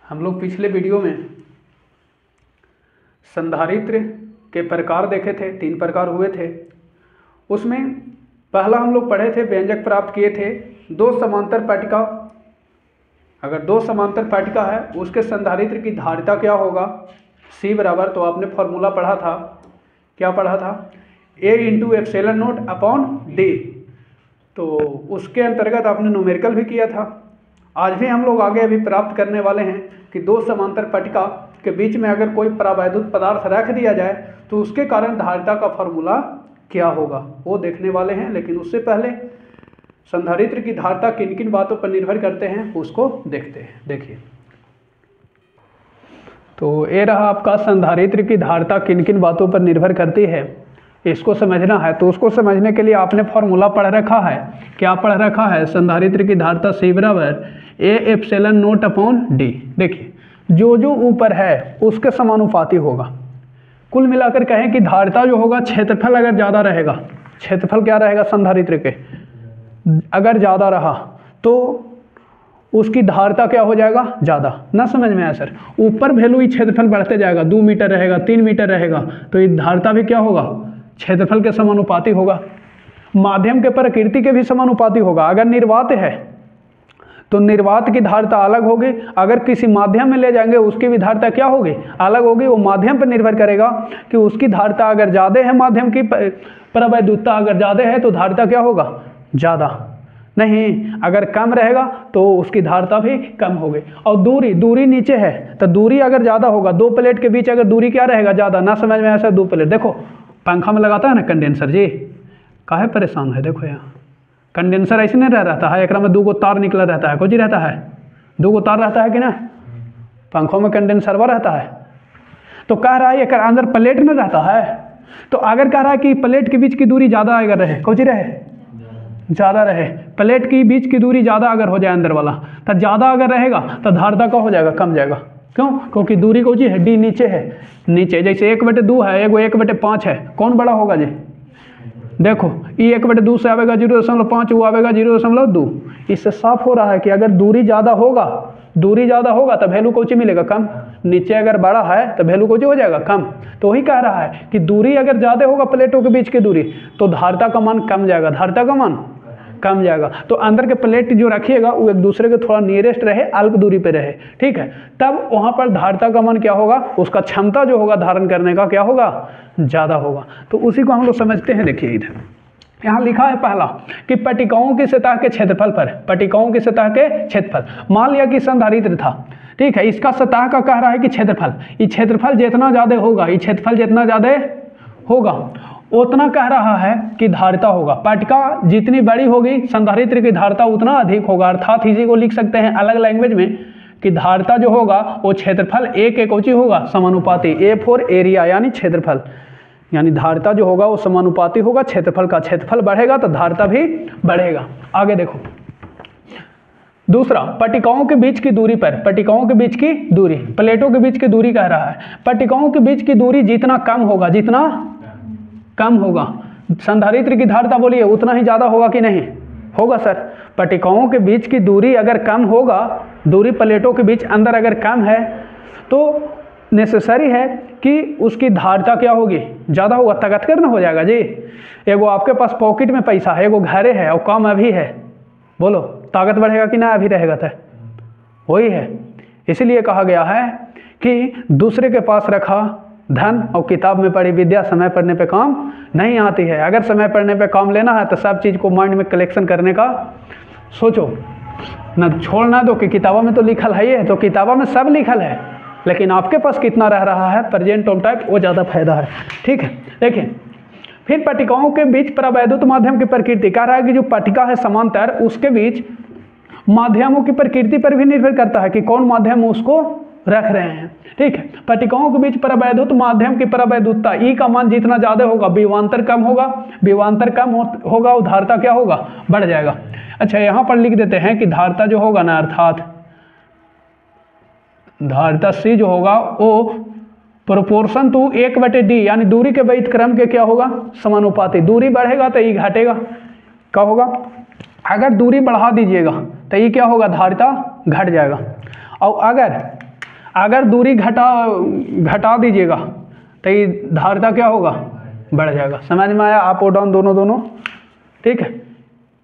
हम लोग पिछले वीडियो में संधारित्र के प्रकार देखे थे, 3 प्रकार हुए थे। उसमें पहला हम लोग पढ़े थे, व्यंजक प्राप्त किए थे 2 समांतर पट्टिका। अगर 2 समांतर पट्टिका है उसके संधारित्र की धारिता क्या होगा, C बराबर, तो आपने फॉर्मूला पढ़ा था, क्या पढ़ा था, A × ε0/d। तो उसके अंतर्गत आपने न्यूमेरिकल भी किया था। आज भी हम लोग आगे अभी प्राप्त करने वाले हैं कि 2 समांतर पट्टिका के बीच में अगर कोई परावैद्युत पदार्थ रख दिया जाए तो उसके कारण धारिता का फॉर्मूला क्या होगा, वो देखने वाले हैं। लेकिन उससे पहले संधारित्र की धारिता किन किन बातों पर निर्भर करते हैं उसको देखते हैं। देखिए, तो ये रहा आपका संधारित्र की धारिता किन किन बातों पर निर्भर करती है, इसको समझना है। तो उसको समझने के लिए आपने फॉर्मूला पढ़ रखा है, क्या पढ़ रखा है, संधारित्र की धारिता C बराबर A/ε0/d। देखिए, जो जो ऊपर है उसके समानुपाती होगा। कुल मिलाकर कहें कि धारिता जो होगा, क्षेत्रफल अगर ज़्यादा रहेगा, क्षेत्रफल क्या रहेगा संधारित्र के, अगर ज़्यादा रहा तो उसकी धारिता क्या हो जाएगा, ज़्यादा। ना समझ में आया सर, ऊपर वैल्यू ही क्षेत्रफल बढ़ते जाएगा, 2 मीटर रहेगा, 3 मीटर रहेगा, तो ये धारिता भी क्या होगा, क्षेत्रफल के समानुपाती होगा। माध्यम के प्रकृति के भी समानुपाती होगा। अगर निर्वात है तो निर्वात की धारिता अलग होगी, अगर किसी माध्यम में ले जाएंगे उसकी भी धारिता क्या होगी, अलग होगी। वो माध्यम पर निर्भर करेगा कि उसकी धारिता अगर ज़्यादा है, माध्यम की परावैद्युतता अगर ज़्यादा है तो धारिता क्या होगा, ज़्यादा। नहीं, अगर कम रहेगा तो उसकी धारिता भी कम होगी। और दूरी नीचे है तो दूरी अगर ज़्यादा होगा, 2 प्लेट के बीच अगर दूरी क्या रहेगा, ज़्यादा। ना समझ में ऐसा 2 प्लेट, देखो पंखा में लगाता है ना कंडेंसर जी, काहे परेशान है, देखो यहाँ कंडेंसर ऐसे नहीं रहता है, एक में 2 तार निकला रहता है, कुछ रहता है, 2 तार रहता है कि ना, पंखों में कंडेंसरवा रहता है। तो कह रहा है एक अंदर प्लेट में रहता है, तो अगर कह रहा है कि प्लेट के बीच की दूरी ज़्यादा अगर रहे, कुछ रहे, ज़्यादा रहे, प्लेट की बीच की दूरी ज़्यादा अगर हो जाए अंदर वाला, तो ज़्यादा अगर रहेगा तो धारिता का हो जाएगा, कम जाएगा। क्यों? क्योंकि दूरी को जी है, D नीचे है, नीचे जैसे 1/2 है, एगो 1/5 है, कौन बड़ा होगा जी, देखो ये 1/2 से आवेगा 0.5, वो आवेगा 0.2। इससे साफ हो रहा है कि अगर दूरी ज़्यादा होगा तो वैल्यू कौची मिलेगा, कम। नीचे अगर बड़ा है तो वैल्यू कौची हो जाएगा, कम। तो वही कह रहा है कि दूरी अगर ज़्यादा होगा प्लेटों के बीच की दूरी तो धारिता का मान कम जाएगा, धारिता का मान कम जाएगा। तो अंदर के प्लेट जो रखिएगा वो एक दूसरे के थोड़ा नियरेस्ट रहे, अल्प दूरी पे रहे, ठीक है, तब वहाँ पर धारिता का मान क्या होगा, उसका क्षमता जो होगा धारण करने का क्या होगा, ज़्यादा होगा। तो उसी को हम लोग समझते हैं। देखिए इधर यहाँ लिखा है पहला कि पट्टिकाओं की सतह के क्षेत्रफल पर, पट्टिकाओं की सतह के क्षेत्रफल, मान लिया कि संधारित्र था, ठीक है, इसका सतह का कह रहा है कि क्षेत्रफल, ये क्षेत्रफल जितना ज़्यादा होगा, ये क्षेत्रफल जितना ज़्यादा होगा उतना कह रहा है कि धारिता होगा। पट्टिका जितनी बड़ी होगी संधारित्र की धारिता उतना अधिक होगा। अर्थात इसी को लिख सकते हैं अलग लैंग्वेज में कि धारिता जो होगा वो क्षेत्रफल A के कोची होगा, समानुपाती, A फॉर एरिया यानी क्षेत्रफल, यानी धारिता जो होगा वो समानुपाती होगा क्षेत्रफल का। क्षेत्रफल बढ़ेगा तो धारिता भी बढ़ेगा। आगे देखो दूसरा, पट्टिकाओं के बीच की दूरी पर, पट्टिकाओं के बीच की दूरी, प्लेटों के बीच की दूरी कह रहा है। पट्टिकाओं के बीच की दूरी जितना कम होगा, जितना कम होगा, संधारित्र की धारिता बोलिए उतना ही ज़्यादा होगा कि नहीं होगा सर। पट्टिकाओं के बीच की दूरी अगर कम होगा, दूरी प्लेटों के बीच अंदर अगर कम है तो नेसेसरी है कि उसकी धारिता क्या होगी, ज़्यादा होगा। ताकत करना हो जाएगा जी, एगो आपके पास पॉकेट में पैसा है, एगो घरे है और काम अभी है, बोलो ताकत बढ़ेगा कि ना अभी रहेगा, तो वही है। इसलिए कहा गया है कि दूसरे के पास रखा धन और किताब में पढ़ी विद्या समय पढ़ने पे काम नहीं आती है। अगर समय पढ़ने पे काम लेना है तो सब चीज़ को माइंड में कलेक्शन करने का सोचो, ना छोड़ना दो कि किताबों में तो लिखल है ये, तो किताबों में सब लिखल है, लेकिन आपके पास कितना रह रहा है प्रेजेंट ऑन टाइप, वो ज़्यादा फायदा है, ठीक है। देखिए फिर पट्टिकाओं के बीच परावैद्युत माध्यम की प्रकृति, कह रहा है कि जो पट्टिका है समांतर उसके बीच माध्यमों की प्रकृति पर भी निर्भर करता है कि कौन माध्यम उसको रख रहे हैं, ठीक है। पट्टिकाओं के बीच परावैद्युत माध्यम की परावैद्युतता E का मान जितना ज़्यादा होगा, विभवांतर कम होगा, विभवांतर कम होगा और धारिता क्या होगा, बढ़ जाएगा। अच्छा यहाँ पर लिख देते हैं कि धारिता जो होगा ना, अर्थात धारिता C जो होगा वो प्रोपोर्शन टू 1/d यानी दूरी के विपरीत क्रम के क्या होगा, समानुपाती। दूरी बढ़ेगा तो E घटेगा, क्या होगा, अगर दूरी बढ़ा दीजिएगा तो ये क्या होगा, धारिता घट जाएगा। और अगर अगर दूरी घटा दीजिएगा तो ये धारिता क्या होगा, बढ़ जाएगा। समझ में आया, अप और डाउन दोनों। ठीक है,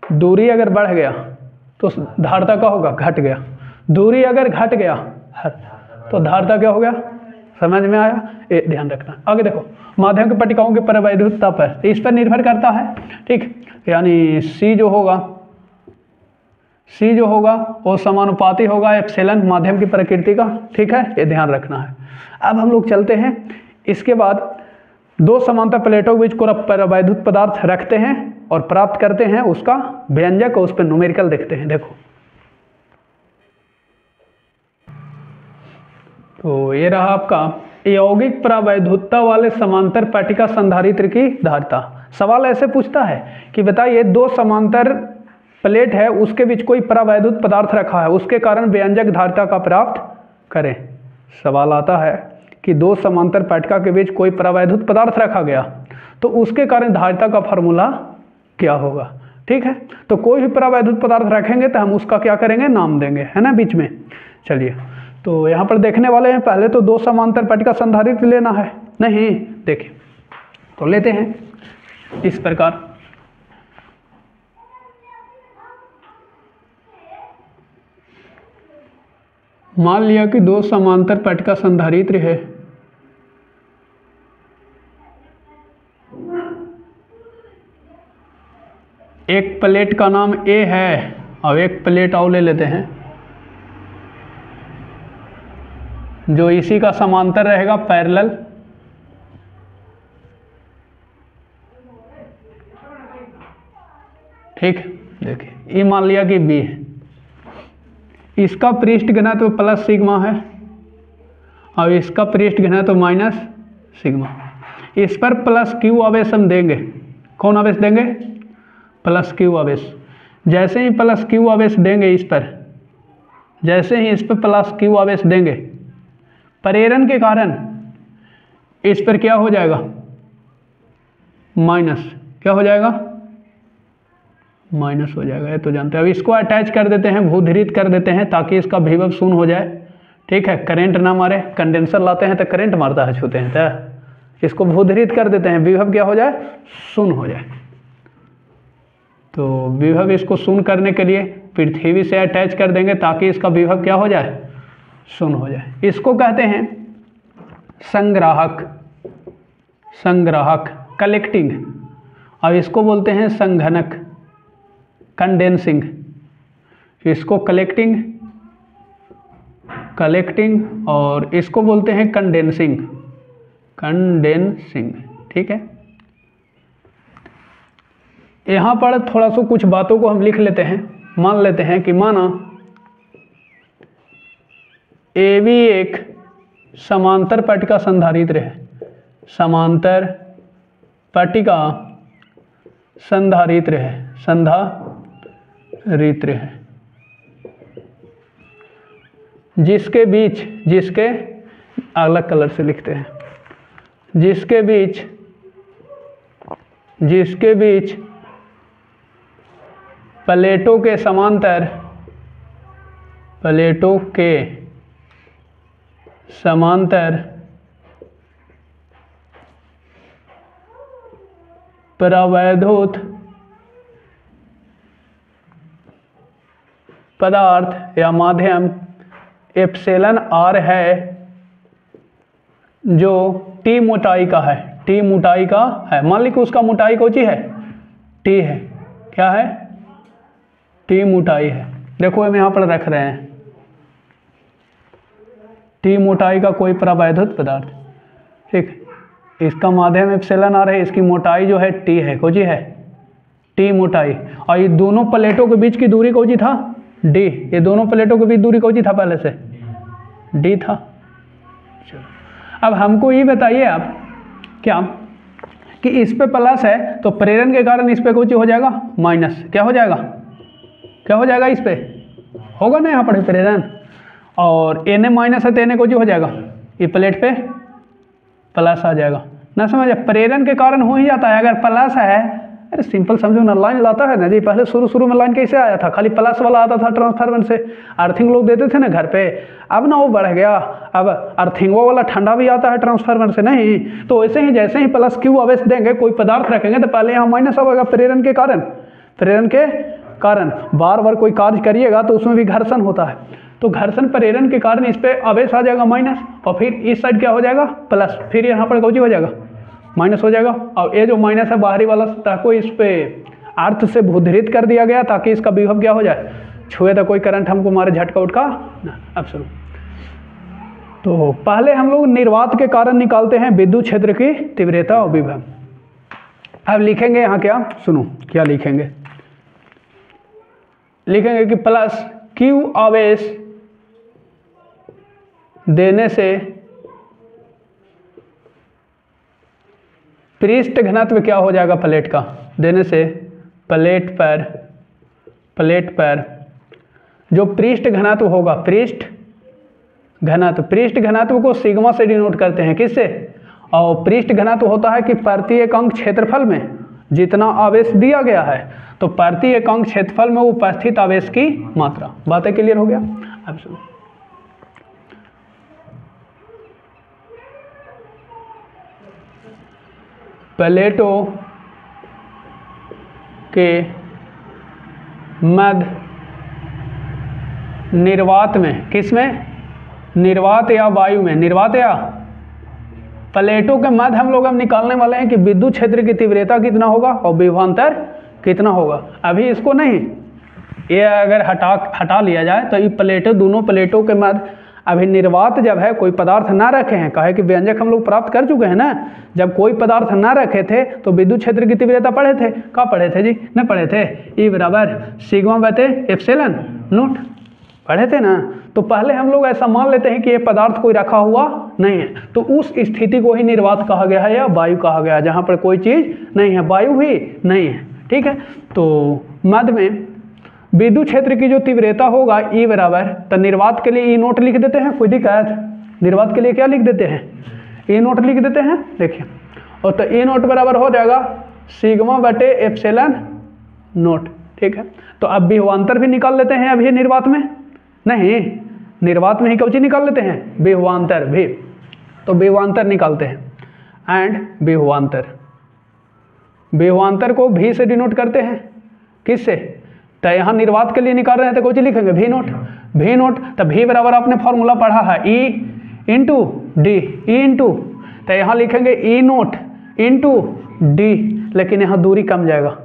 दूरी अगर बढ़ गया तो धारिता क्या होगा, घट गया। दूरी अगर घट गया तो धारिता क्या हो गया, समझ में आया, ये ध्यान रखना। आगे देखो, माध्यम की पट्टिकाओं की परावैद्युतता पर, इस पर निर्भर करता है। ठीक, यानी C जो होगा वो समानुपाती होगा एप्सिलॉन माध्यम की प्रकृति का। ठीक है, ये ध्यान रखना है। अब हम लोग चलते हैं, इसके बाद दो समांतर प्लेटों के बीच कोई परावैद्युत पदार्थ रखते हैं और प्राप्त करते हैं उसका व्यंजक और उस पर न्यूमेरिकल देखते हैं। देखो, तो ये रहा आपका यौगिक परावैद्युतता वाले समांतर पट्टिका संधारित्र की धारिता। सवाल ऐसे पूछता है कि बताइए दो समांतर प्लेट है, उसके बीच कोई परावैद्युत पदार्थ रखा है, उसके कारण व्यंजक धारिता का प्राप्त करें। सवाल आता है कि दो समांतर पट्टिका के बीच कोई परावैद्युत पदार्थ रखा गया तो उसके कारण धारिता का फॉर्मूला क्या होगा। ठीक है, तो कोई भी परावैद्युत पदार्थ रखेंगे तो हम उसका क्या करेंगे, नाम देंगे, है ना, बीच में। चलिए, तो यहाँ पर देखने वाले हैं, पहले तो दो समांतर पट्टिका संधारित्र लेना है, नहीं देखिए तो लेते हैं इस प्रकार। मान लिया कि दो समांतर पट्टिका संधारित्र है, एक प्लेट का नाम A है और एक प्लेट और ले लेते हैं जो इसी का समांतर रहेगा, पैरेलल। ठीक, देखिए ये मान लिया कि B है, इसका पृष्ठ घनत्व प्लस सिग्मा है और इसका पृष्ठ घनत्व माइनस सिग्मा। इस पर प्लस क्यू आवेश हम देंगे। कौन आवेश देंगे, प्लस क्यू आवेश। जैसे ही प्लस क्यू आवेश देंगे इस पर, जैसे ही इस पर प्लस क्यू आवेश देंगे, प्रेरण के कारण इस पर क्या हो जाएगा, माइनस। क्या हो जाएगा, माइनस हो जाएगा, ये तो जानते हैं। अब इसको अटैच कर देते हैं, भूधृत कर देते हैं ताकि इसका विभव शून्य हो जाए। ठीक है, करंट ना मारे, कंडेंसर लाते हैं तो करंट मारता है, छूते हैं तो इसको भूधृत कर देते हैं, विभव क्या हो जाए, शून्य हो जाए। तो विभव इसको शून्य करने के लिए पृथ्वी से अटैच कर देंगे ताकि इसका विभव क्या हो जाए, शून्य हो जाए। इसको कहते हैं संग्राहक, संग्राहक कलेक्टिंग, और इसको बोलते हैं संघनक कंडेंसिंग। इसको कलेक्टिंग, कलेक्टिंग और इसको बोलते हैं कंडेंसिंग, कंडेंसिंग। ठीक है, यहाँ पर थोड़ा सा कुछ बातों को हम लिख लेते हैं। मान लेते हैं कि माना ए भी एक समांतर पट्टिका संधारित्र है, समांतर पट्टिका संधारित्र है, संधारित्र है, जिसके बीच, जिसके अलग कलर से लिखते हैं, जिसके बीच, जिसके बीच प्लेटों के समांतर, प्लेटों के समांतर परावैद्युत पदार्थ या माध्यम एप्सिलॉन आर है जो टी मोटाई का है, टी मोटाई का है। मान ली कि उसका मोटाई कौन सी है, टी है। क्या है, टी मोटाई है। देखो हम यहाँ पर रख रहे हैं टी मोटाई का कोई परावैद्युत पदार्थ। ठीक, इसका माध्यम एप्सिलॉन आर है, इसकी मोटाई जो है टी है, कौन सी है, टी मोटाई। और ये दोनों प्लेटों के बीच की दूरी कौन सी था, डी। ये दोनों प्लेटों के बीच दूरी कौन सी था, पहले से डी था। चलो, अब हमको ये बताइए आप क्या कि इस पे प्लस है तो प्रेरण के कारण इस पे कौन सी हो जाएगा, माइनस। क्या हो जाएगा, क्या हो जाएगा, इस पे होगा ना यहाँ पर प्रेरण, और एन माइनस है तो एन कौन सी हो जाएगा, ये प्लेट पे प्लस आ जाएगा ना। समझ, प्रेरण के कारण हो ही जाता है। अगर प्लस है अरे सिंपल समझो ना, लाइन लाता है ना जी, पहले शुरू में लाइन कैसे आया था, खाली प्लस वाला आता था ट्रांसफार्मर से, अर्थिंग लोग देते थे ना घर पे, अब ना वो बढ़ गया, अब अर्थिंगो वाला ठंडा भी आता है ट्रांसफार्मर से नहीं। तो वैसे ही जैसे ही प्लस क्यू आवेश देंगे, कोई पदार्थ रखेंगे तो पहले यहाँ माइनस आएगा, प्रेरण के कारण बार बार कोई कार्य करिएगा तो उसमें भी घर्षण होता है, तो घर्षण प्रेरण के कारण इस पर आवेश आ जाएगा माइनस, और फिर इस साइड क्या हो जाएगा प्लस, फिर यहाँ पर कौची हो जाएगा माइनस हो जाएगा। और ये जो माइनस है बाहरी वाला सतह को इस पे अर्थ से भूधृत कर दिया गया ताकि इसका विभव क्या हो जाए, छुए तो कोई करंट हमको मारे झटका उटका ना। अब सुनो, तो पहले हम लोग निर्वात के कारण निकालते हैं विद्युत क्षेत्र की तीव्रता और विभव। अब लिखेंगे यहाँ क्या, सुनो क्या लिखेंगे, लिखेंगे कि प्लस क्यू आवेश देने से पृष्ठ घनत्व क्या हो जाएगा, प्लेट का देने से प्लेट पर जो पृष्ठ घनत्व होगा, पृष्ठ घनत्व को सिग्मा से डिनोट करते हैं, किससे, और पृष्ठ घनत्व होता है कि प्रति एकांक क्षेत्रफल में जितना आवेश दिया गया है, तो प्रति एकांक क्षेत्रफल में उपस्थित आवेश की मात्रा। बातें क्लियर हो गया। अब सुनो, प्लेटों के मध्य निर्वात में, किसमें, निर्वात या वायु में, निर्वात या प्लेटों के मध्य हम लोग अब निकालने वाले हैं कि विद्युत क्षेत्र की तीव्रता कितना होगा और विभवांतर कितना होगा। अभी इसको नहीं, ये अगर हटा लिया जाए तो ये प्लेटों, दोनों प्लेटों के मध्य अभी निर्वात जब है, कोई पदार्थ ना रखे हैं, कहे कि व्यंजक हम लोग प्राप्त कर चुके हैं ना, जब कोई पदार्थ ना रखे थे तो विद्युत क्षेत्र की तीव्रता पढ़े थे, क्या पढ़े थे जी, न पढ़े थे, ई बराबर सिग्मा बटे एप्सिलॉन नॉट, पढ़े थे ना। तो पहले हम लोग ऐसा मान लेते हैं कि ये पदार्थ कोई रखा हुआ नहीं है, तो उस स्थिति को ही निर्वात कहा गया है या वायु कहा गया है, जहाँ पर कोई चीज़ नहीं है, वायु भी नहीं है, ठीक है। तो मध्य में विद्युत क्षेत्र की जो तीव्रता होगा ई बराबर, तो निर्वात के लिए ई नोट लिख देते हैं, कोई दिक्कत, निर्वात के लिए क्या लिख देते हैं, ई नोट लिख देते हैं, देखिए, और तो ई नोट बराबर हो जाएगा सिग्मा बटे एप्सिलॉन नोट, ठीक है। तो अब विभवांतर भी निकाल लेते हैं अभी निर्वात में, नहीं निर्वात में ही कौची निकाल लेते हैं, विभवांतर भी, तो विभवांतर निकालते हैं, एंड विभवांतर को भी से डिनोट करते हैं, किससे, तो यहाँ निर्वात के लिए निकाल रहे हैं तो कौची लिखेंगे, भी नोट, तो भी बराबर आपने फॉर्मूला पढ़ा है ई इंटू डी, तो यहाँ लिखेंगे ई नोट इंटू डी, लेकिन यहाँ दूरी कम जाएगा,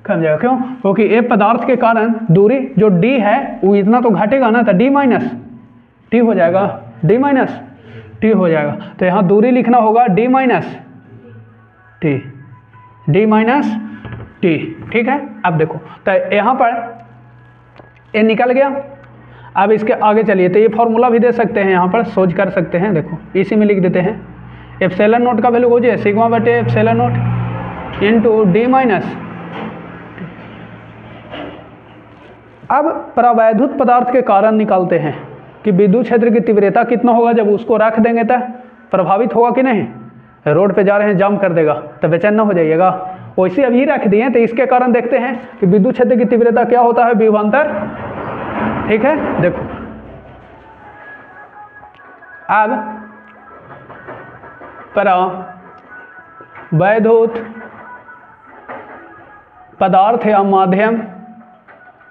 क्यों, क्योंकि ए पदार्थ के कारण दूरी जो डी है वो इतना तो घटेगा ना, तो डी माइनस टी हो जाएगा, तो यहाँ दूरी लिखना होगा डी माइनस टी, ठीक है। अब देखो, तो यहाँ पर ये निकल गया, अब इसके आगे चलिए, तो ये फॉर्मूला भी दे सकते हैं, यहाँ पर सोच कर सकते हैं, देखो इसी में लिख देते हैं, एप्सिलॉन नोट का वैल्यू हो जाए सिग्मा बटे epsilon naught into D minus. अब प्रवैधुत पदार्थ के कारण निकालते हैं कि विद्युत क्षेत्र की तीव्रता कितना होगा, जब उसको रख देंगे तो प्रभावित होगा कि नहीं, रोड पे जा रहे हैं जाम कर देगा तो बेचैन ना हो जाइएगा, वैसे अभी रख दिए, तो इसके कारण देखते हैं कि विद्युत क्षेत्र की तीव्रता क्या होता है, विभवांतर, ठीक है। देखो अब प्रवैधुत पदार्थ या माध्यम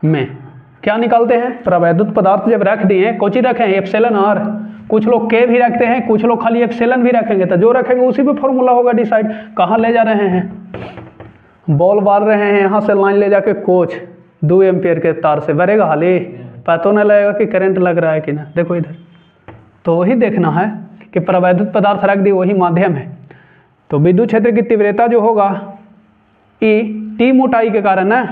में क्या निकालते हैं, प्रवैधुत पदार्थ जब रख दिए, कोची रखें एप्सिलॉन आर, कुछ लोग के भी रखते हैं, कुछ लोग खाली एप्सिलॉन भी रखेंगे, तो जो रखेंगे उसी पे फॉर्मूला होगा डिसाइड। कहाँ ले जा रहे हैं, बॉल मार रहे हैं, यहाँ से लाइन ले जाके कोच 2 एम्पियर के तार से भरेगा, हाली पता नहीं लगेगा कि करंट लग रहा है कि ना। देखो इधर, तो वही देखना है कि प्रवैधुत पदार्थ रख दी, वही माध्यम है। तो विद्युत क्षेत्र की तीव्रता जो होगा ई टी मोटाई के कारण ना,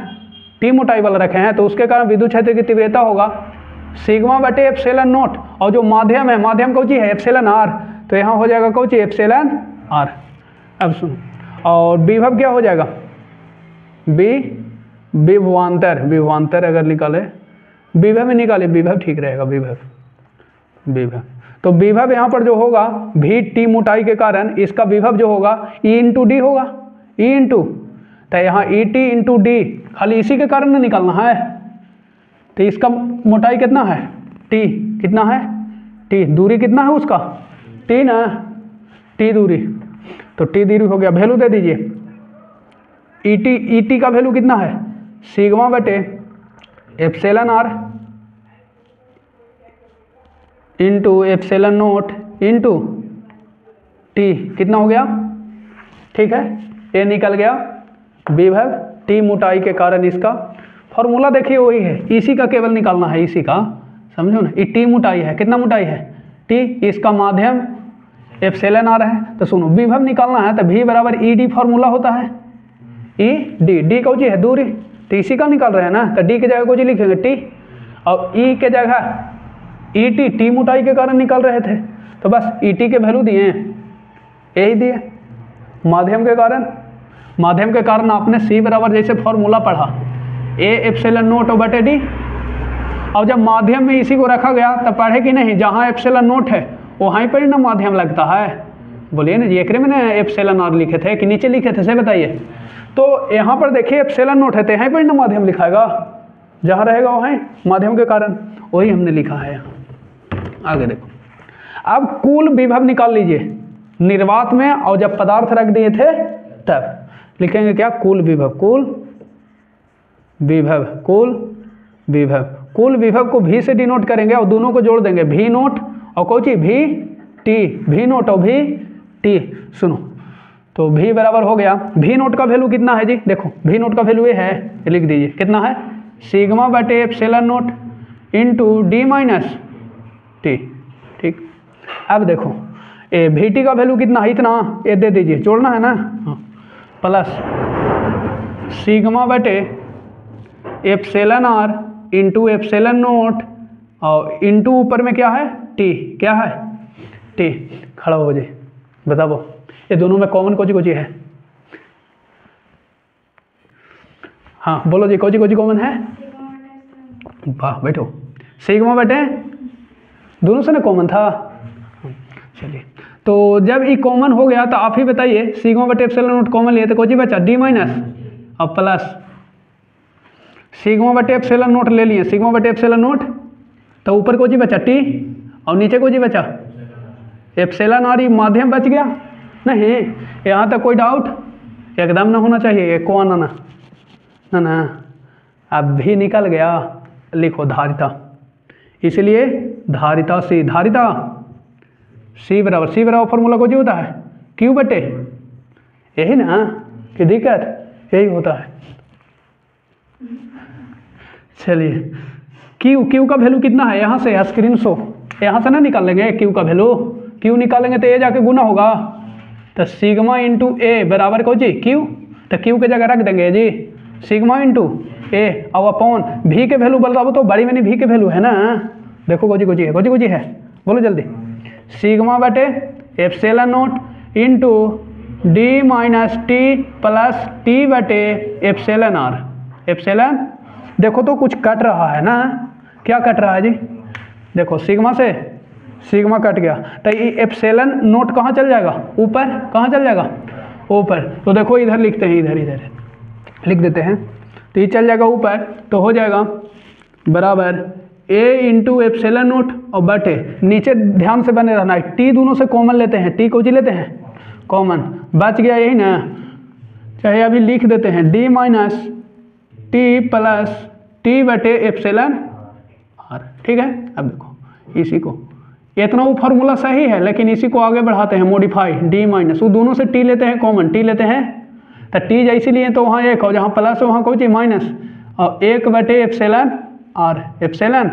टी मोटाई वाला रखे हैं, तो उसके कारण विद्युत क्षेत्र की तीव्रता होगा सिग्मा बटे एप्सिलॉन नोट, और जो माध्यम है, माध्यम कौची है, एप्सिलॉन आर, तो यहाँ हो जाएगा कौची एप्सिलॉन आर। अब सुनो, और विभव क्या हो जाएगा, विभवांतर अगर निकाले, विभव में निकाले, विभव ठीक रहेगा, विभव, तो विभव यहाँ पर जो होगा भी टी मोटाई के कारण इसका विभव जो होगा ई इंटू डी होगा, ई इंटू तो यहाँ ई टी इंटू डी खाली इसी के कारण निकालना है। तो इसका मोटाई कितना है, टी कितना है, टी दूरी कितना है उसका, टी ना, टी दूरी, तो टी दूरी हो गया। वैल्यू दे दीजिए, ई टी का वैल्यू कितना है, सिग्मा बटे epsilon r into epsilon naught into t कितना हो गया, ठीक है, ये निकल गया विभव टी मोटाई के कारण। इसका फॉर्मूला देखिए वही है, इसी का केवल निकालना है, इसी का, समझो ना। ये टी मोटाई है, कितना मोटाई है टी, इसका माध्यम एप्सिलॉन आर है। तो सुनो विभव निकालना है तो V बराबर ई डी फॉर्मूला होता है, ई डी, डी कौन सी है दूरी, तो इसी का निकाल रहे हैं ना, तो डी के जगह कौन सी लिखेंगे टी, और ई के जगह ई टी, टी मोटाई के कारण निकाल रहे थे, तो बस ई टी के वैल्यू दिए हैं, यही दिए माध्यम के कारण। माध्यम के कारण आपने सी बराबर जैसे फॉर्मूला पढ़ा ए एप्सिलॉन नोट बटे डी, और जब माध्यम में इसी को रखा गया तब पढ़े कि नहीं, जहाँ एप्सिलॉन नोट है वहीं पर ना माध्यम लगता है, बोलिए ना जी। एक में ना एप्सिलॉन आर लिखे थे कि नीचे लिखे थे से बताइए, तो यहाँ पर देखिए एप्सिलॉन नोट है तो यहीं पर ना माध्यम लिखाएगा, जहाँ रहेगा वहीं माध्यम के कारण, वही हमने लिखा है यहाँ। आगे देखो, अब कुल विभव निकाल लीजिए निर्वात में, और जब पदार्थ रख दिए थे तब लिखेंगे क्या, कुल विभव, कुल विभव, कुल विभव, कुल विभव को भी से डिनोट करेंगे और दोनों को जोड़ देंगे, भी नोट और कौन सी भी टी, भी नोट और भी टी। सुनो तो भी बराबर हो गया, भी नोट का वैल्यू कितना है जी, देखो भी नोट का वैल्यू ये है, ये लिख दीजिए कितना है, सिग्मा बटे epsilon naught into D minus T, ठीक। अब देखो ए भी टी का वैल्यू कितना है, इतना, ये दे दीजिए, जोड़ना है ना, हाँ, प्लस सिग्मा बटे epsilon r into epsilon naught और इंटू ऊपर में क्या है टी, क्या है टी। खड़ा हो जाए बताओ, ये दोनों में कॉमन कोची है, हाँ बोलो जी, कोची कॉमन है, वाह बैठो, सिग्मा बटे दोनों से ना कॉमन था। चलिए तो जब ये कॉमन हो गया तो आप ही बताइए, सिग्मा बटे एप्सिलॉन नोट कॉमन लिए तो कोची बचा डी माइनस और प्लस सिग्मा बटे एप्सिलॉन नोट ले लिए, सिग्मा बटे एप्सिलॉन नोट, तो ऊपर कोची बचा टी और नीचे कोची बचा एप्सिलॉन आर, माध्यम बच गया नहीं, यहाँ तक कोई डाउट एकदम ना होना चाहिए, को आना ना ना, अब भी निकल गया, लिखो धारिता, इसलिए धारिता सी, धारिता सी बराबर फॉर्मूला को जो होता है क्यू बटे, यही ना कि दिक्कत यही होता है। चलिए क्यू का वैल्यू कितना है, यहाँ से स्क्रीन शो, यहाँ से ना निकाल लेंगे क्यू का वैल्यू, क्यू निकालेंगे तो ये जाके गुना होगा, तो सिग्मा इंटू ए बराबर को जी क्यू, तो क्यू के जगह रख देंगे जी सिग्मा इंटू ए और अपॉन भी के वैल्यू बताओ, तो बड़ी मैंने भी के वैल्यू है ना, देखो कोची है, बोलो जल्दी, सिग्मा बटे epsilon naught into D minus T plus T बटे एप्सिलॉन आर, एप्सिलॉन देखो तो कुछ कट रहा है ना, क्या कट रहा है जी, देखो सिग्मा से सिग्मा कट गया, तो ये एप्सिलॉन नोट कहाँ चल जाएगा, ऊपर, कहाँ चल जाएगा ऊपर, तो देखो इधर लिखते हैं, इधर लिख देते हैं, तो ये चल जाएगा ऊपर, तो हो जाएगा बराबर ए इंटू एप्सिलॉन नोट और बटे नीचे ध्यान से बने रहना है, टी दोनों से कॉमन लेते हैं, टी को जी लेते हैं कॉमन, बच गया यही ना, चाहे अभी लिख देते हैं D minus T plus T बटे एप्सिलॉन आर, ठीक है। अब देखो इसी को, इतना वो फॉर्मूला सही है लेकिन इसी को आगे बढ़ाते हैं, मॉडिफाई डी माइनस, वो दोनों से टी लेते हैं कॉमन, टी लेते हैं तो टी जैसे लिए तो वहाँ एक, और जहाँ प्लस है वहाँ कोई माइनस, और एक बटे एप्सिलॉन आर, एप्सिलॉन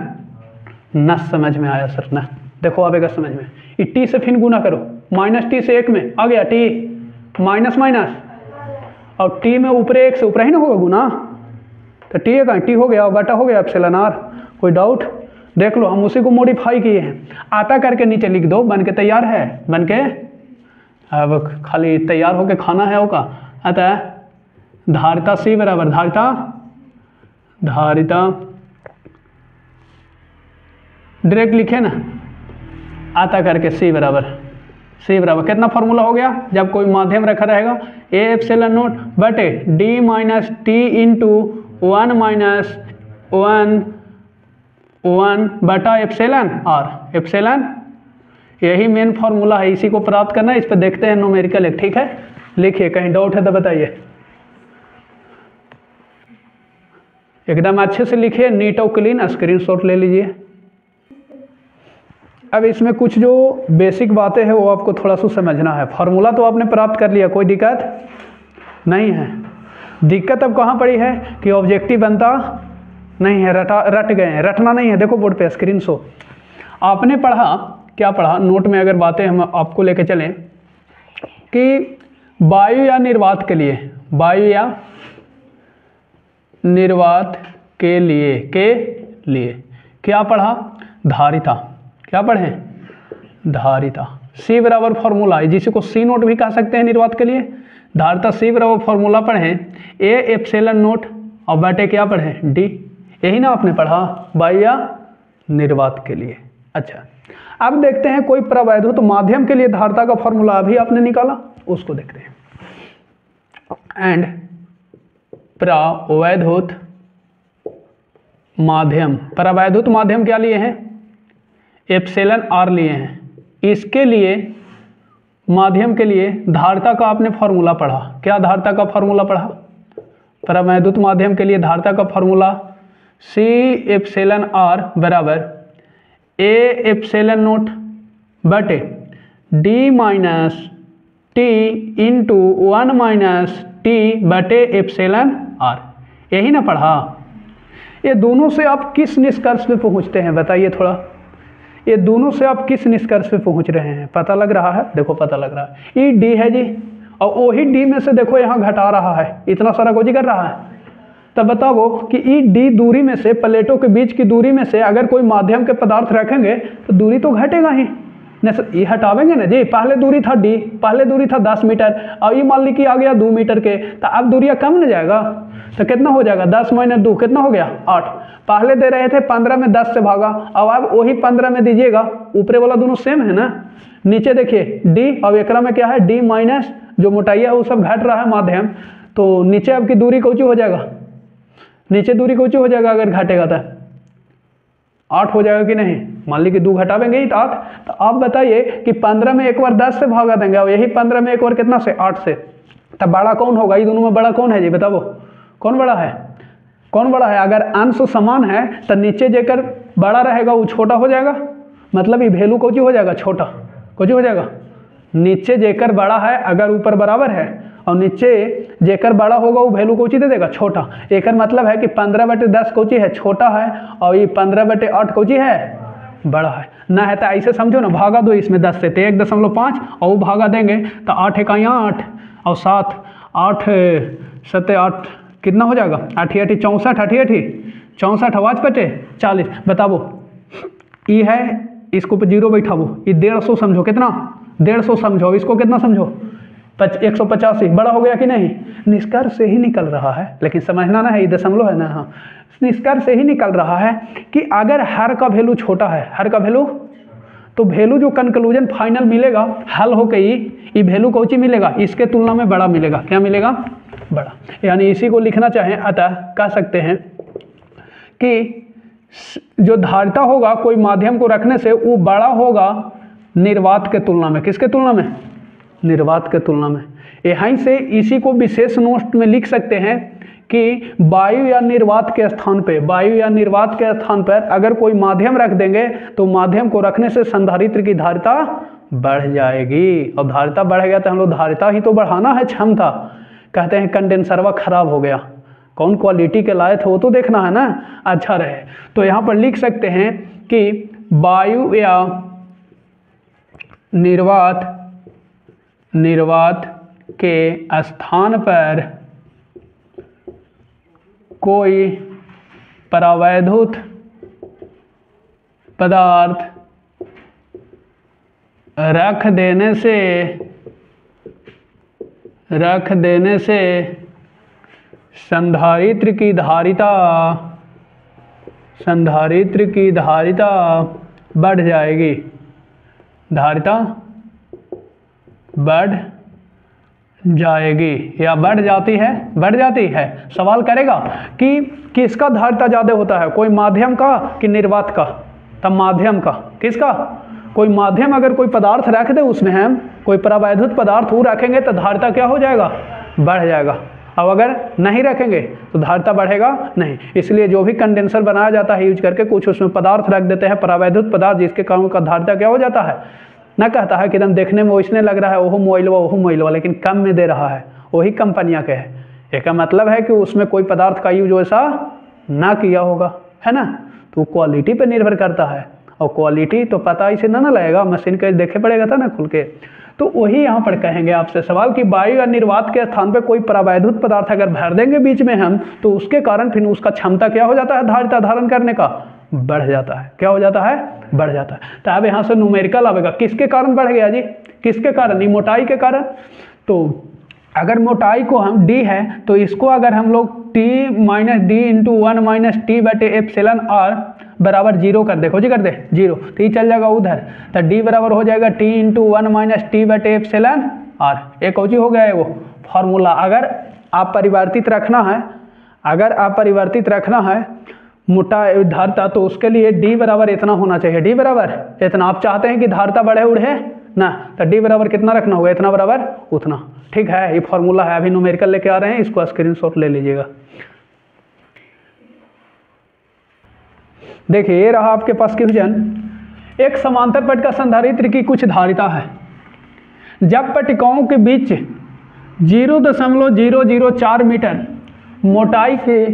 न समझ में आया सर ना, देखो आएगा समझ में, ये टी से फिर गुना करो, माइनस टी से एक में आ गया टी माइनस माइनस, और टी में ऊपर एक से ऊपर ही ना होगा गुना, तो टी का टी हो गया और बटा हो गया एप्सिलॉन आर, कोई डाउट देख लो, हम उसी को मॉडिफाई किए हैं, आता करके नीचे लिख दो, बन के तैयार है, बन के अब खाली तैयार होके खाना है होगा। अतः धारिता सी बराबर धारिता डायरेक्ट लिखे ना, आता करके सी बराबर सी बराबर कितना फार्मूला हो गया, जब कोई माध्यम रखा रहेगा ए एप्सिलॉन नोट बटे D minus T into 1 minus 1 बटा एप्सिलॉन आर। एप्सिलॉन यही मेन फार्मूला है, इसी को प्राप्त करना है। इस पर देखते हैं न्यूमेरिकल एक, ठीक है। लिखिए, कहीं डाउट है तो बताइए, एकदम अच्छे से लिखिए, नीट और क्लीन, स्क्रीनशॉट ले लीजिए। अब इसमें कुछ जो बेसिक बातें हैं वो आपको थोड़ा सा समझना है। फार्मूला तो आपने प्राप्त कर लिया, कोई दिक्कत नहीं है। दिक्कत अब कहाँ पड़ी है कि ऑब्जेक्टिव बनता नहीं है, रट गए हैं। रटना नहीं है, देखो बोर्ड पे स्क्रीन शो। आपने पढ़ा, क्या पढ़ा नोट में, अगर बातें हम आपको लेके चलें कि वायु या निर्वात के लिए, वायु या निर्वात के लिए क्या पढ़ा, धारिता। क्या पढ़े, धारिता। सी बराबर फॉर्मूला है, जिसको सी नोट भी कह सकते हैं निर्वात के लिए। धारिता सी बराबर फॉर्मूला पढ़े ए एप्सिलॉन नोट और बटे क्या पढ़े डी। यही ना आपने पढ़ा वायु या निर्वात के लिए। अच्छा, अब देखते हैं कोई प्रवैधुत माध्यम के लिए धारिता का फॉर्मूला अभी आपने निकाला, उसको देखते हैं। एंड प्रवैधुत माध्यम, प्रवैधुत माध्यम क्या लिए हैं, एप्सिलॉन आर लिए हैं। इसके लिए माध्यम के लिए धारिता का आपने फॉर्मूला पढ़ा। क्या धारिता का फॉर्मूला पढ़ा, प्रवैधुत माध्यम के लिए धारिता का फॉर्मूला सी एप्सिलॉन आर बराबर ए एप्सिलॉन नोट बटे D minus T into 1 minus T बटे एप्सिलॉन आर। यही ना पढ़ा। ये दोनों से आप किस निष्कर्ष पे पहुंचते हैं बताइए थोड़ा, ये दोनों से आप किस निष्कर्ष पे पहुंच रहे हैं, पता लग रहा है। देखो पता लग रहा है, ई डी है जी, और वही डी में से देखो यहाँ घटा रहा है, इतना सारा कोई कर रहा है। तब बताओ कि ई डी दूरी में से, प्लेटों के बीच की दूरी में से अगर कोई माध्यम के पदार्थ रखेंगे तो दूरी तो घटेगा ही न। ये हटावेंगे ना जी, पहले दूरी था डी, पहले दूरी था 10 मीटर, और ये मान ली कि आ गया 2 मीटर के, तो अब दूरियाँ कम न जाएगा। तो कितना हो जाएगा, 10 माइनस 2 कितना हो गया 8। पहले दे रहे थे 15 में 10 से भागा, अब वही 15 में दीजिएगा। ऊपरे वाला दोनों सेम है ना। नीचे देखिए डी, अब एकरा में क्या है डी माइनस, जो मोटाई है वो सब घट रहा है माध्यम, तो नीचे आपकी दूरी कौची हो जाएगा, नीचे दूरी कौची हो जाएगा अगर घटेगा तो 8 हो जाएगा कि नहीं। मान ली कि 2 घटावेंगे ही तो 8। तो आप बताइए कि 15 में एक बार 10 से भागा देंगे, और यही 15 में एक बार कितना से 8 से, तब बड़ा कौन होगा, ये दोनों में बड़ा कौन है जी बताओ, कौन बड़ा है, कौन बड़ा है। अगर अंश समान है तो नीचे जेकर बड़ा रहेगा वो छोटा हो जाएगा, मतलब ये वैल्यू कौची हो जाएगा, छोटा कौची हो जाएगा। नीचे जेकर बड़ा है अगर ऊपर बराबर है, और नीचे जेकर बड़ा होगा वो वैल्यू कौची दे देगा, छोटा। एक मतलब है कि 15/10 कौची है, छोटा है, और ये 15/8 कौची है, बड़ा है ना। है तो ऐसे समझो ना, भागा दो इसमें 10 से तो 1.5, और वो भागा देंगे तो 8 × 8 और 7, 8 7 8 कितना हो जाएगा, 8 8 64, 8 8 64 आवाज बटे 40। बताओ ये है, इसको पे 0 बैठाओ, ये 150 समझो, कितना 150 समझो, इसको कितना समझो 185। बड़ा हो गया कि नहीं, निष्कर्ष से ही निकल रहा है, लेकिन समझना ना है, ये दशमलव है ना। हाँ, निष्कर्ष से ही निकल रहा है कि अगर हर का वैल्यू छोटा है, हर का वैल्यू, तो वैल्यू जो कंक्लूजन फाइनल मिलेगा हल हो गई, ये वैल्यू कौची मिलेगा, इसके तुलना में बड़ा मिलेगा। क्या मिलेगा, बड़ा। यानी इसी को लिखना चाहें, अतः कह सकते हैं कि जो धारिता होगा कोई माध्यम को रखने से वो बड़ा होगा निर्वात के तुलना में। किसके तुलना में, निर्वात के तुलना में। यहीं से इसी को विशेष नोट में लिख सकते हैं कि वायु या निर्वात के स्थान पे, वायु या निर्वात के स्थान पर अगर कोई माध्यम रख देंगे तो माध्यम को रखने से संधारित्र की धारिता बढ़ जाएगी, और धारिता बढ़ गया तो हम लोग धारिता ही तो बढ़ाना है, क्षमता। कहते हैं कंडेंसरवा खराब हो गया, कौन क्वालिटी के लाए थे वो तो देखना है ना, अच्छा रहे। तो यहाँ पर लिख सकते हैं कि वायु या निर्वात के स्थान पर कोई प्रवैधुत पदार्थ रख देने से संधारित्र की धारिता बढ़ जाएगी, धारिता बढ़ जाएगी या बढ़ जाती है, बढ़ जाती है। सवाल करेगा कि किसका धारिता ज़्यादा होता है, कोई माध्यम का कि निर्वात का, तब माध्यम का। किसका? कोई माध्यम अगर कोई पदार्थ रख दे उसमें हम कोई परावैद्युत पदार्थ वो रखेंगे तो धारिता क्या हो जाएगा, बढ़ जाएगा। अब अगर नहीं रखेंगे तो धारिता बढ़ेगा नहीं। इसलिए जो भी कंडेंसर बनाया जाता है यूज करके कुछ उसमें पदार्थ रख देते हैं परावैद्युत पदार्थ, जिसके कारण का धारिता क्या हो जाता है, ना कहता है कि एकदम देखने में वैसने लग रहा है ओहो मोइलवा, लेकिन कम में दे रहा है, वही कंपनियां के है। इसका मतलब है कि उसमें कोई पदार्थ का यूज वैसा ना किया होगा, है ना। तो क्वालिटी पे निर्भर करता है, और क्वालिटी तो पता इसे ना लगेगा, मशीन के देखे पड़ेगा था ना खुल के। तो वही यहाँ पर कहेंगे आपसे सवाल कि वायु या निर्वात के स्थान पे कोई परावैद्युत पदार्थ अगर भर देंगे बीच में हम, तो उसके कारण फिर उसका क्षमता क्या हो जाता है, धारिता धारण करने का बढ़ जाता है। क्या हो जाता है, बढ़ जाता है। तो अब यहाँ से न्यूमेरिकल आएगा, किसके कारण बढ़ गया जी, किसके कारण, मोटाई के कारण। तो अगर मोटाई को हम d है तो इसको अगर हम लोग t minus D into 1 minus T बटे एप्सिलॉन r बराबर 0 कर दे, खोजी कर दे 0, तो ये चल जाएगा उधर, तो d बराबर हो जाएगा t इंटू 1 माइनस टी बटे एप्सिलॉन r। एक खोजी हो गया है वो फार्मूला। अगर आप परिवर्तित रखना है, अगर आप परिवर्तित रखना है मोटा धारिता, तो उसके लिए d बराबर इतना होना चाहिए, d बराबर इतना। आप चाहते हैं कि धारिता बढ़े उड़े ना, तो d बराबर कितना रखना होगा, इतना बराबर उतना। ठीक है, ये फॉर्मूला है, अभी न्यूमेरिकल लेके आ रहे हैं, इसको स्क्रीनशॉट ले लीजिएगा। देखिए ये रहा आपके पास क्वेश्चन, एक समांतर पट का संधारित्र की कुछ धारिता है, जब पट्टिकाओं के बीच 0.004 मीटर मोटाई के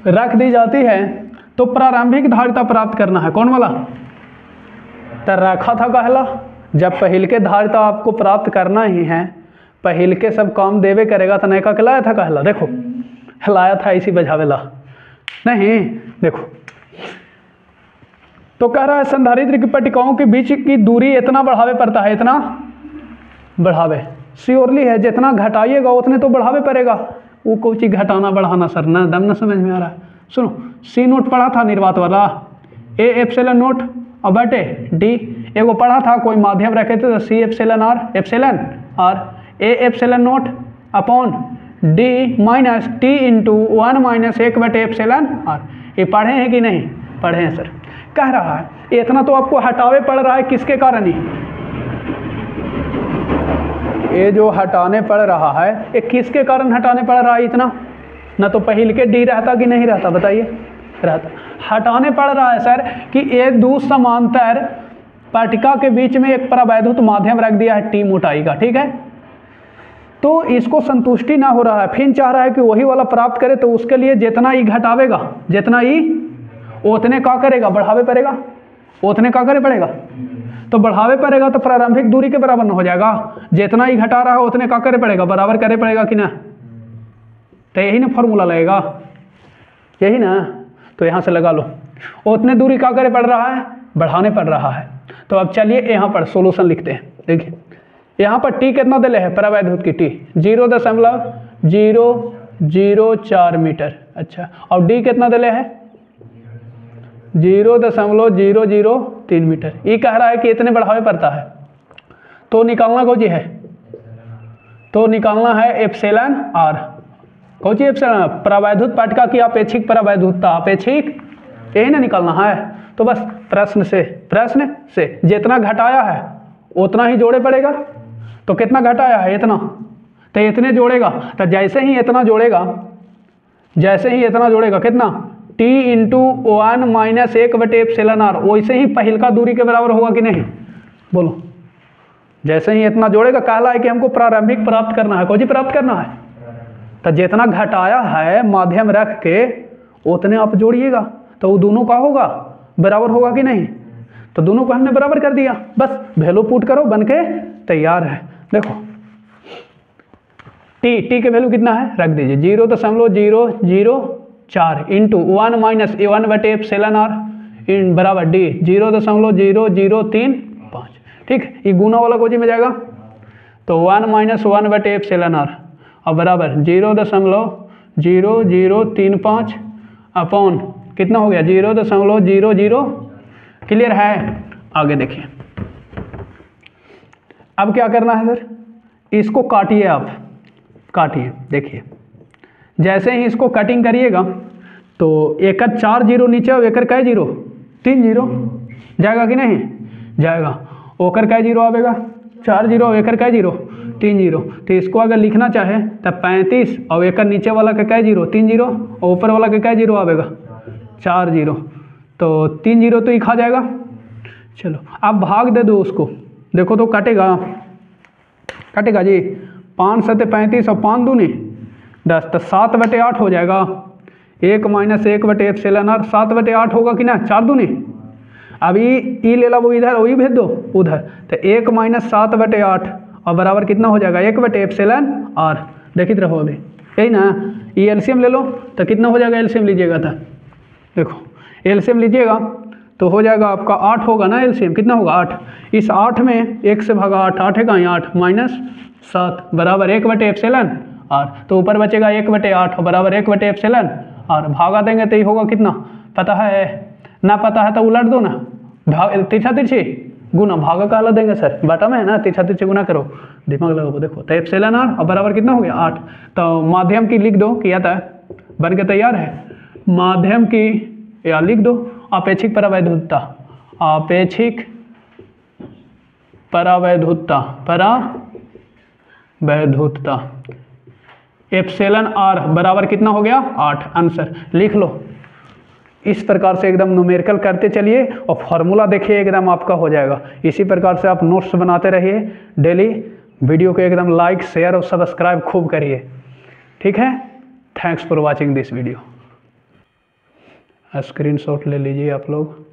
रख दी जाती है तो प्रारंभिक धारिता प्राप्त करना है। कौन वाला, तो रखा था कहला, जब पहिल के धारिता आपको प्राप्त करना ही है, पहिल के सब काम देवे करेगा, तो नैका लाया था कहला, देखो लाया था इसी बजावेला नहीं। देखो तो कह रहा है संधारित्र की पट्टिकाओं के बीच की दूरी इतना बढ़ावे पड़ता है, इतना बढ़ावे श्योरली है, जितना घटाइएगा उतने तो बढ़ावे पड़ेगा। वो कोई चीज़ घटाना बढ़ाना सर ना दम ना समझ में आ रहा है। सुनो सी नोट पढ़ा था निर्वात वाला, ए एप्सिलॉन नोट और बटे डी, एगो पढ़ा था कोई माध्यम रखे थे तो C epsilon R, A epsilon naught upon D minus T into 1 minus 1 बटे एप्सिलॉन आर। ये पढ़े हैं कि नहीं, पढ़े हैं सर। कह रहा है इतना तो आपको हटावे पड़ रहा है, किसके कारण ही, ये जो हटाने पड़ रहा है ये किसके कारण हटाने पड़ रहा है इतना, ना तो पहले के डी रहता कि नहीं रहता, बताइए रहता। हटाने पड़ रहा है सर कि एक दो समांतर पट्टिका के बीच में एक परावैद्युत माध्यम रख दिया है टी मोटाई का, ठीक है। तो इसको संतुष्टि ना हो रहा है, फिर चाह रहा है कि वही वाला प्राप्त करे, तो उसके लिए जितना ही घटावेगा, जितना ही उतने का करेगा, बढ़ावे पड़ेगा, उतने का करे पड़ेगा, तो बढ़ावे पड़ेगा तो प्रारंभिक दूरी के बराबर न हो जाएगा। जितना ही घटा रहा है उतने का करे पड़ेगा, बराबर करे पड़ेगा कि ना, तो यही ना फॉर्मूला लगेगा, यही ना। तो यहाँ से लगा लो, उतने दूरी का करे पड़ रहा है, बढ़ाने पड़ रहा है। तो अब चलिए यहाँ पर सोल्यूशन लिखते हैं। देखिए यहाँ पर टी कितना दिले है परावैद्युत की, टी 0.004 मीटर, अच्छा, और डी कितना दिले है 0.003 मीटर। ये कह रहा है कि इतने बढ़ावे पड़ता है, तो निकालना कौन है, तो निकालना है एप्सिलॉन आर। कौन सी एप्सिलॉन, परावैद्युत पट्टिका की अपेक्षिक परावैद्युतता, अपेक्षिक यही ना निकालना है। तो बस प्रश्न से जितना घटाया है उतना ही जोड़े पड़ेगा। तो कितना घटाया है, इतना, तो इतने जोड़ेगा, तो जैसे ही इतना जोड़ेगा कितना टी इंटू 1 माइनस 1 बटे एप्सिलॉन आर, वैसे ही पहिल का दूरी के बराबर होगा कि नहीं, बोलो। जैसे ही इतना जोड़ेगा, कहला है कि हमको प्रारंभिक प्राप्त करना है, कौन सी प्राप्त करना है, तो जितना घटाया है माध्यम रख के उतने आप जोड़िएगा, तो वो दोनों का होगा बराबर होगा कि नहीं। तो दोनों को हमने बराबर कर दिया, बस वैल्यू पुट करो, बन के तैयार है। देखो टी के वैल्यू कितना है, रख दीजिए 0.004 इंटू 1 माइनस 1 बटे एप्सिलॉन आर इन बराबर डी 0.0035, ठीक। ये गुना वाला कोजी में जाएगा, तो 1 माइनस 1 बटे एप्सिलॉन आर और बराबर 0.0035 अपॉन कितना हो गया 0.00 क्लियर है? आगे देखिए, अब क्या करना है सर, इसको काटिए, आप काटिए। देखिए जैसे ही इसको कटिंग करिएगा तो एक 4 जीरो नीचे और एक कै जीरो, 3 जीरो जाएगा कि नहीं जाएगा। ओकर कै जीरो आवेगा, 4 जीरो, एक कै जीरो, 3 जीरो। तो इसको अगर लिखना चाहे तब 35 और एक नीचे वाला के कै जीरो, 3 जीरो, और ऊपर वाला के कै जीरो आवेगा, 4 जीरो। तो 3 जीरो तो ही खा जाएगा। चलो आप भाग दे दो उसको, देखो तो कटेगा, कटेगा जी। 5 सत्ते 35 और 5 दूनी 10, तो 7/8 हो जाएगा। 1 माइनस 1/εr 7/8 होगा कि ना, 4 दूनी। अभी ई ले ला वो इधर, वही भेज दो उधर। तो 1 माइनस 7/8 और बराबर कितना हो जाएगा, 1/εr। देखिए रहो अभी, यही ना। ये एलसीएम ले लो तो कितना हो जाएगा, एलसीएम लीजिएगा तो देखो, एलसीएम लीजिएगा तो हो जाएगा आपका 8 होगा ना, एलसीएम कितना होगा 8। इस 8 में 1 से भागा 8, 8 है कहीं 8 माइनस 7 बराबर 1/εr। तो ऊपर बचेगा 1/8 बराबर 1/εr। भागा देंगे तो ये होगा कितना, पता है ना, पता है तो उलट दो ना, भाग तिरछा तिरछी गुना, भागा काला देंगे सर, बटा में है ना, तिरछा तिरछी गुना करो, दिमाग लगाओ। देखो तो εr और बराबर कितना हो गया 8। तो माध्यम की लिख दो कि आता है, बन के तैयार है। माध्यम की या लिख दो आपेक्षिक परावैधुतता, आपेक्षिक परावैधुतता, परावैधुतता εr बराबर कितना हो गया 8। आंसर लिख लो। इस प्रकार से एकदम न्यूमेरिकल करते चलिए और फॉर्मूला देखिए, एकदम आपका हो जाएगा। इसी प्रकार से आप नोट्स बनाते रहिए डेली। वीडियो को एकदम लाइक शेयर और सब्सक्राइब खूब करिए, ठीक है। Thanks for watching this video. Screenshot ले लीजिए आप लोग।